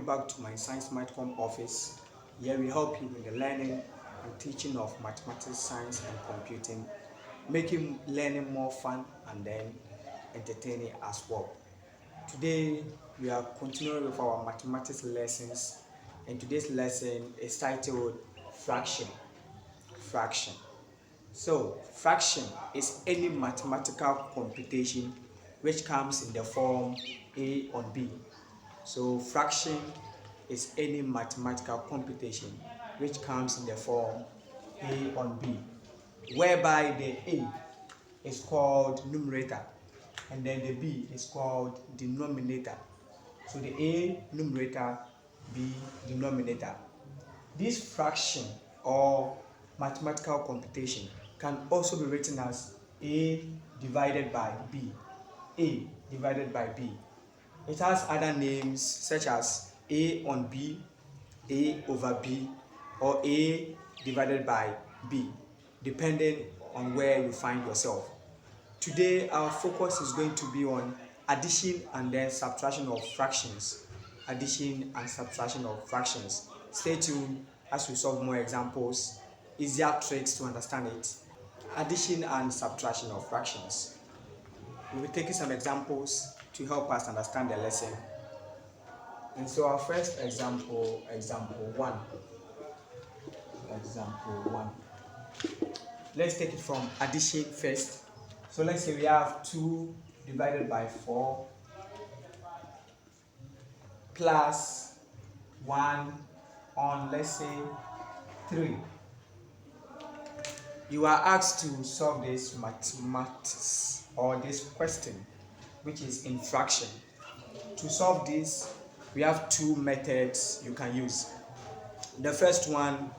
you back to my Science Matcom office. Here we help you in the learning and teaching of mathematics, science and computing, making learning more fun and then entertaining as well. Today we are continuing with our mathematics lessons, and today's lesson is titled Fraction. Fraction. So, fraction is any mathematical computation which comes in the form A on B. So, fraction is any mathematical computation which comes in the form A on B, whereby the A is called numerator and then the B is called denominator. So, the A numerator, B denominator. This fraction or mathematical computation can also be written as A divided by B. A divided by B. It has other names such as A on B, A over B, or A divided by B, depending on where you find yourself. Today, our focus is going to be on addition and then subtraction of fractions. Addition and subtraction of fractions. Stay tuned as we solve more examples, easier tricks to understand it. Addition and subtraction of fractions. We'll be taking some examples to help us understand the lesson. And so our first example 1. Example 1. Let's take it from addition first. So let's say we have 2 divided by 4 plus 1 on, let's say, 3. You are asked to solve this mathematics or this question, which is in fraction. To solve this, we have 2 methods you can use. The first one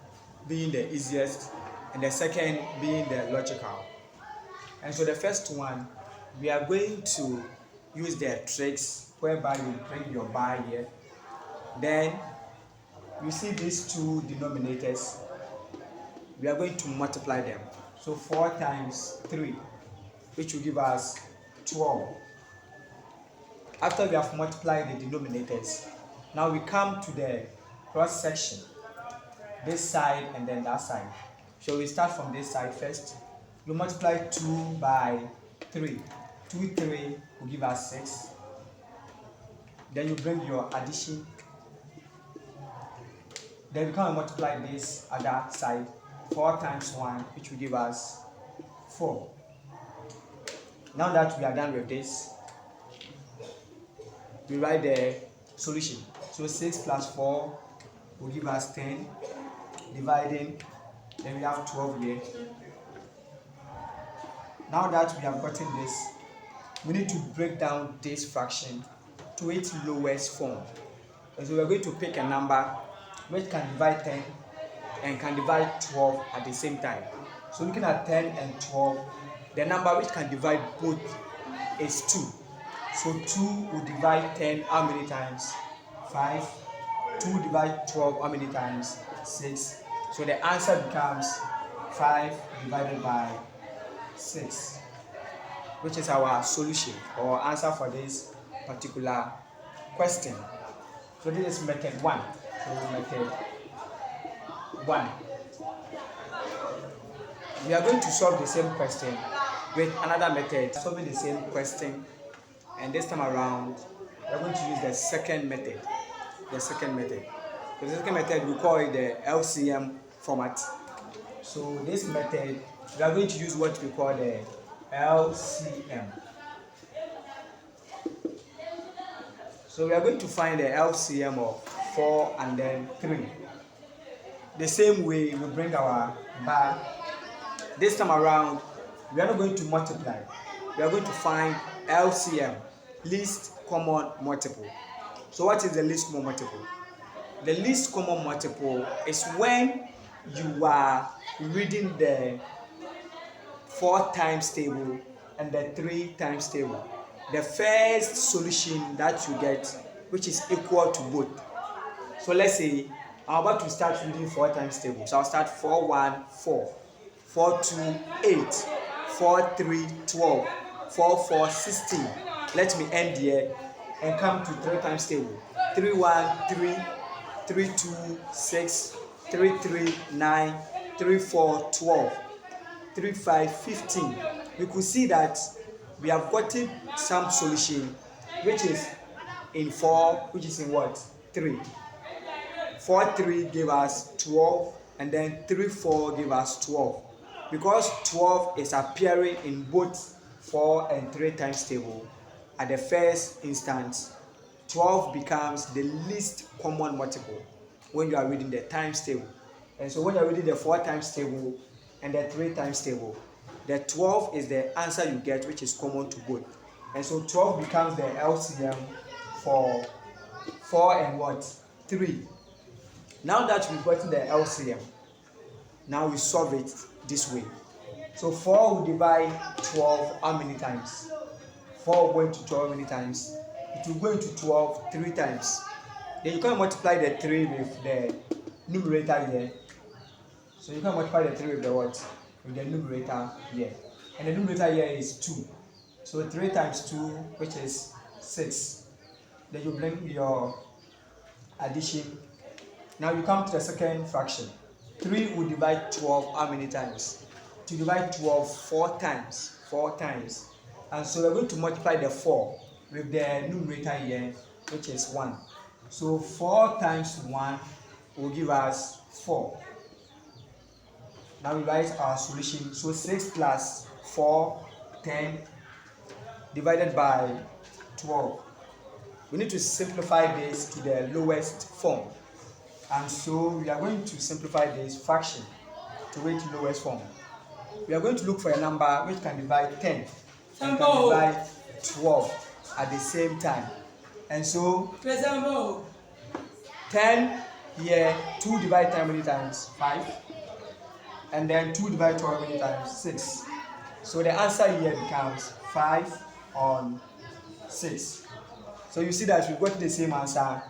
being the easiest and the second being the logical. And so the first one, we are going to use the tricks whereby you bring your bar here. Then you see these 2 denominators. We are going to multiply them. So 4 times 3, which will give us 12. After we have multiplied the denominators, now we come to the cross section. This side and then that side. So we start from this side first. You multiply 2 by 3. 2, 3 will give us 6. Then you bring your addition. Then we come and multiply this other side. 4 times 1, which will give us 4. Now that we are done with this, we write the solution. So 6 plus 4 will give us 10. Dividing, then we have 12 here. Now that we have gotten this, we need to break down this fraction to its lowest form. And so we are going to pick a number which can divide 10 and can divide 12 at the same time. So looking at 10 and 12, the number which can divide both is 2. So 2 will divide 10 how many times? 5. 2 will divide 12 how many times? 6. So the answer becomes 5 divided by 6, which is our solution or answer for this particular question. So this is method 1. So method 1. We are going to solve the same question with another method, solving the same question, and this time around we are going to use the second method. The second method we call it the LCM format. So this method we are going to use what we call the LCM. So we are going to find the LCM of 4 and then 3. The same way we bring our bar. This time around, we are not going to multiply. We are going to find LCM, least common multiple. So what is the least common multiple? The least common multiple is when you are reading the 4 times table and the 3 times table. The first solution that you get, which is equal to both. So let's say I'm about to start reading 4 times table. So I'll start 4, 1, 4, 4, 2, 8, 4, 3, 12, 4, 4, 16. Let me end here and come to 3 times table. 3 1 3, 3 2 6, 3 3 9, 3 4 12, 3 5 15. We could see that we have gotten some solution which is in 4, which is in what? 3. 4 3 gave us 12, and then 3 4 gave us 12. Because 12 is appearing in both 4 and 3 times table, at the first instance 12 becomes the least common multiple when you are reading the times table. And so when you are reading the 4 times table and the 3 times table, the 12 is the answer you get, which is common to both. And so 12 becomes the LCM for 4 and what? 3. Now that we've gotten the LCM, now we solve it this way. So 4 will divide 12 how many times? 4 will go into 12 how many times? It will go into 12 3 times. Then you can multiply the 3 with the numerator here. So you can multiply the 3 with the what? With the numerator here. And the numerator here is 2. So 3 times 2, which is 6. Then you bring your addition. Now you come to the second fraction. 3 will divide 12 how many times? To divide 12 4 times. 4 times. And so we're going to multiply the 4 with the numerator here, which is 1. So 4 times 1 will give us 4. Now we write our solution. So 6 plus 4, 10, divided by 12. We need to simplify this to the lowest form. And so we are going to simplify this fraction to its lowest form. We are going to look for a number which can divide 10 and can divide 12 at the same time. And so 10 here, 2 divide 10 how many times? 5. And then 2 divide 12 how many times? 6. So the answer here becomes 5 on 6. So you see that we've got the same answer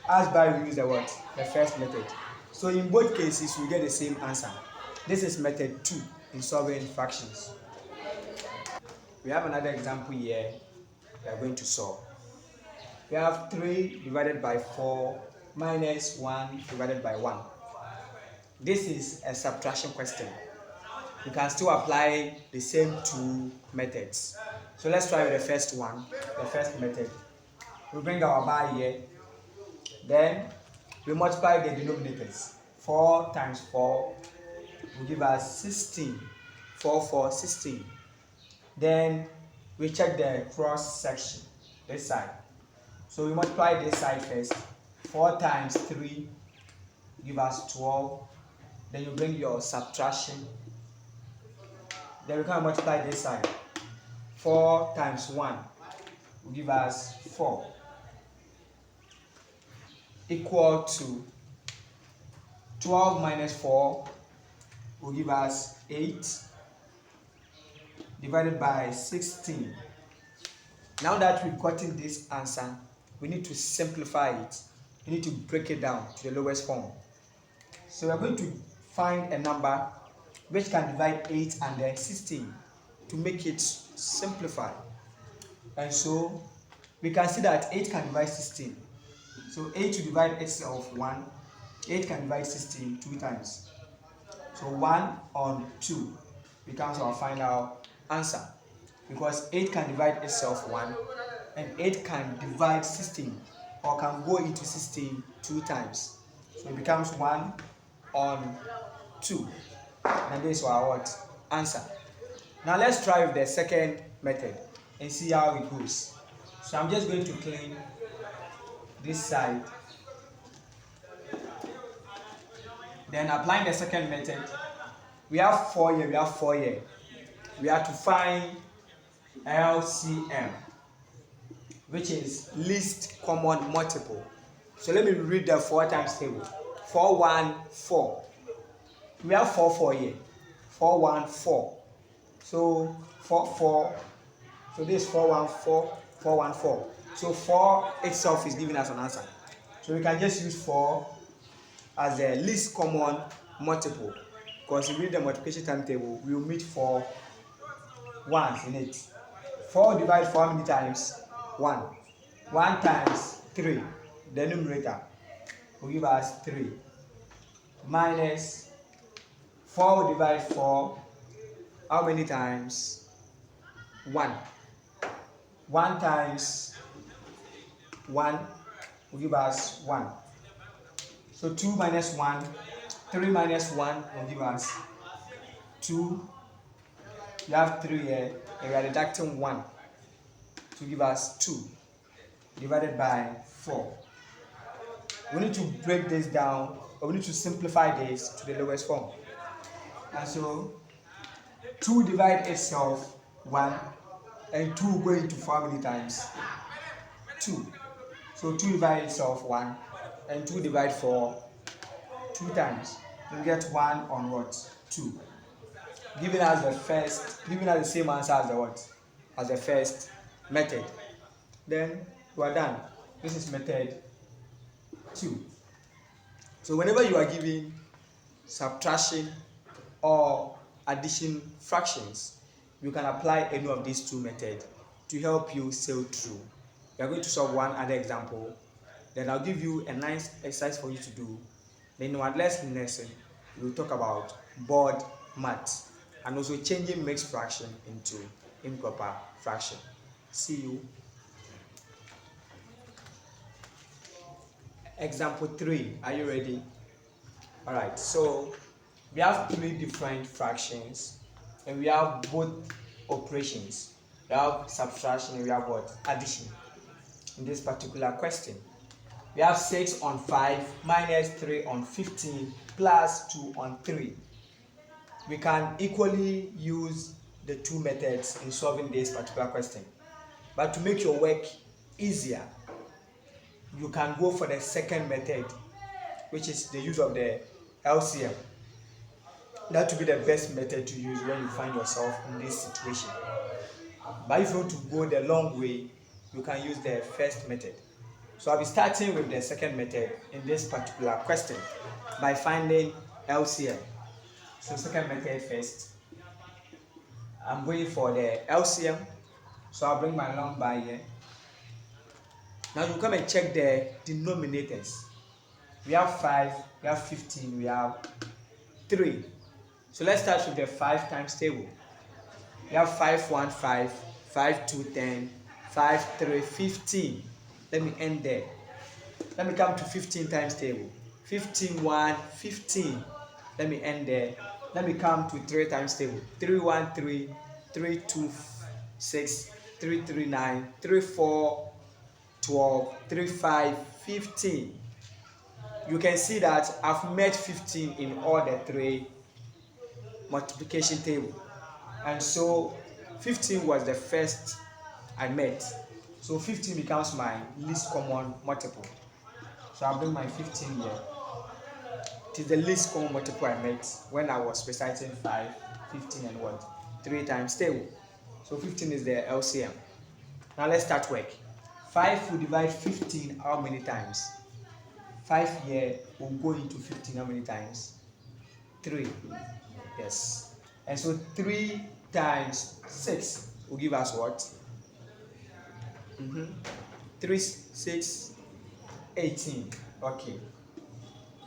as by we use the what? The first method. So in both cases we get the same answer. This is method 2 in solving fractions. We have another example here we are going to solve. We have 3 divided by 4 minus 1 divided by 1. This is a subtraction question. You can still apply the same 2 methods. So let's try with the first one, the first method. We bring our bar here. Then we multiply the denominators. 4 times 4 will give us 16. 4, 4, 16. Then we check the cross section, this side. So we multiply this side first. 4 times 3 give us 12. Then you bring your subtraction. Then we can multiply this side. 4 times 1 will give us 4. Equal to 12 minus 4 will give us 8 divided by 16. Now that we've gotten this answer, we need to simplify it. We need to break it down to the lowest form. So we're going to find a number which can divide 8 and then 16 to make it simplify. And so we can see that 8 can divide 16. So 8 to divide itself 1, 8 can divide 16 2 times. So 1 on 2 becomes our final answer, because 8 can divide itself 1 and 8 can divide 16 or can go into 16 2 times. So it becomes 1 on 2, and this is our what? Answer. Now let's try with the second method and see how it goes. So I'm just going to clean this side. Then applying the second method, we have 4 here, we have 4 here. We have to find LCM, which is least common multiple. So let me read the 4 times table. 4 1 4. We have 4 4 here. 4 1 4. So 4 4. So this is 4 1 4 4 1 4. So 4 itself is giving us an answer. So we can just use 4 as the least common multiple, because if we read the multiplication timetable, we will meet 4 ones in it. 4 divided 4 how many times? 1. 1 times 3. The numerator will give us 3 minus 4 will divide 4. How many times? 1. 1 times 1 will give us 1. So 2 minus 1, 3 minus 1 will give us 2. You have 3 here, and we are deducting 1 to give us 2 divided by 4. We need to break this down, or we need to simplify this to the lowest form. And so 2 divide itself 1, and 2 will go into 4 how many times? 2. So 2 divide itself 1, and 2 divide 4 2 times. You get 1 on what? 2. Giving us the same answer as the what? As the first method. Then we are done. This is method 2. So whenever you are given subtraction or addition fractions, you can apply any of these 2 methods to help you sail through. We are going to solve one other example. Then I'll give you a nice exercise for you to do. Then in our lesson, we'll talk about board math and also changing mixed fraction into improper fraction. See you. Example 3. Are you ready? Alright, so we have 3 different fractions and we have both operations. We have subtraction and we have what? Addition. In this particular question, we have 6 on 5 minus 3 on 15 plus 2 on 3. We can equally use the 2 methods in solving this particular question. But to make your work easier, you can go for the second method, which is the use of the LCM. That will be the best method to use when you find yourself in this situation. But if you want to go the long way, you can use the first method. So I'll be starting with the second method in this particular question by finding LCM. So second method first. I'm going for the LCM. So I'll bring my long bar here. Now you come and check the denominators. We have 5, we have 15, we have 3. So let's start with the 5 times table. We have 5, 1, 5, 5, 2, 10, 5, 3, 15. Let me end there. Let me come to 15 times table. 15, 1, 15. Let me end there. Let me come to 3 times table. 3, 1, 3, 3, 2, 6, 3, 3, 9, 3, 4, 12, 3, 5, 15. You can see that I've met 15 in all the 3 multiplication table. And so 15 was the first I met. So 15 becomes my least common multiple. So I'll bring my 15 here. It is the least common multiple I met when I was reciting 5, 15 and what? 3 times table. So 15 is the LCM. Now let's start work. 5 will divide 15 how many times? 5 here will go into 15 how many times? 3. Yes. And so 3 times 6 will give us what? 3, 6, 18. Okay.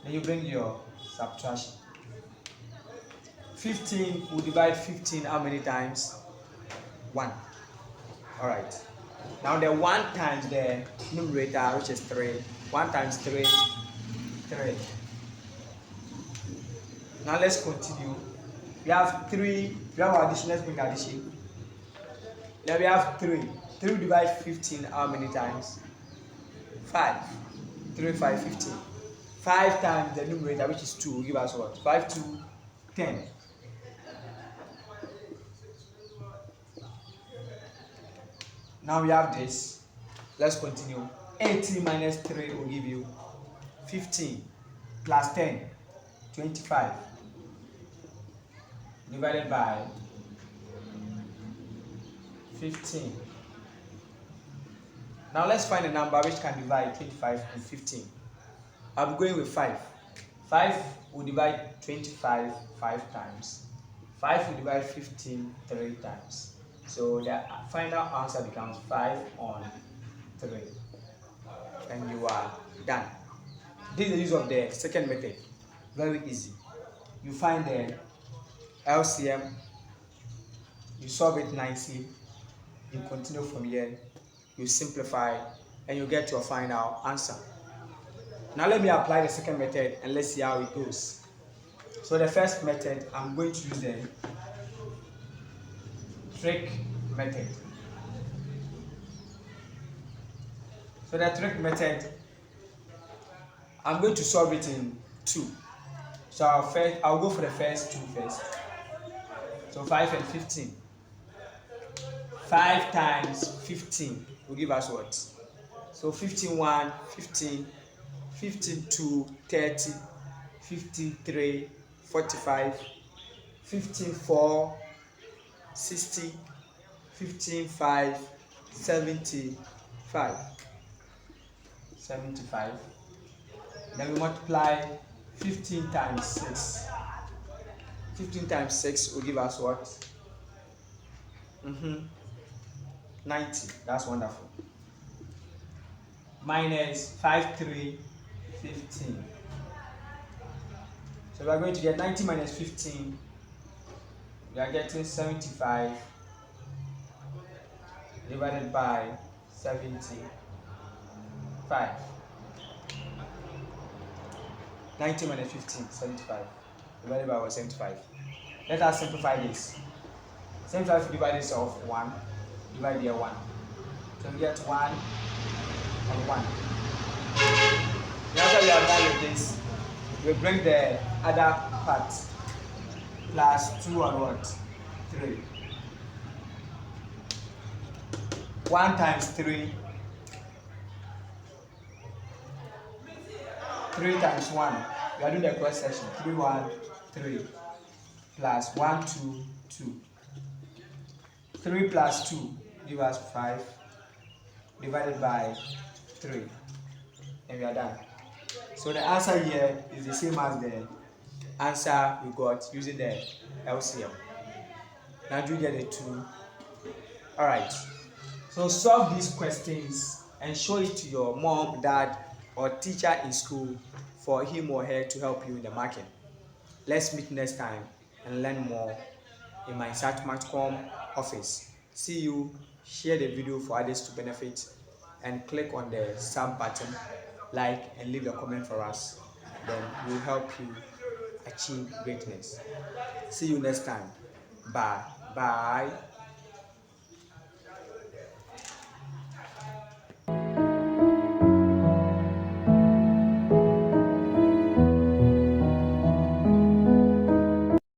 Then you bring your subtraction. 15 will divide 15 how many times? 1. Alright. Now the 1 times the numerator, which is 3. 1 times 3, 3. Now let's continue. We have 3. We have addition. Let's bring addition. Then we have 3. 3 divide 15 how many times? 5. 3, 5, 15. 5 times the numerator, which is 2, will give us what? 5, 2, 10. Now we have this. Let's continue. 18 minus 3 will give you 15 plus 10, 25 divided by 15. Now let's find a number which can divide 25 and 15. I'll be going with 5. 5 will divide 25 5 times. 5 will divide 15 3 times. So the final answer becomes 5 on 3. and you are done. This is the use of the second method. Very easy. You find the LCM, you solve it nicely, you continue from here, you simplify, and you get your final answer. Now let me apply the second method and let's see how it goes. So the first method, I'm going to use the trick method. So the trick method, I'm going to solve it in two. So I'll go for the first two first. So 5 and 15. 5 times 15 will give us what? So 15 1, 15, 15 2, 30, 15 3, 45, 15 4, 60, 15 5, 75. 75. Then we multiply 15 times 6. 15 times 6 will give us what? 90. That's wonderful. Minus 5 3, 15. So we are going to get 90 minus 15. We are getting 75 divided by 75. 90 minus 15, 75 divided by 75. Let us simplify this. 75 divided of 1, divide here 1. So we get 1 and 1. Now that we are done with this, we bring the other part plus 2 and what? 3. 1 times 3. 3 times 1. We are doing the cross section. 3 1 3 plus 1 2 2. 3 plus 2 give us 5 divided by 3, and we are done. So the answer here is the same as the answer we got using the LCM. Now do you get the 2? Alright, so solve these questions and show it to your mom, dad, or teacher in school for him or her to help you in the marking. Let's meet next time and learn more in my Subtraction office. See you. Share the video for others to benefit and click on the sub button, like, and leave a comment for us. Then we'll help you achieve greatness. See you next time. Bye.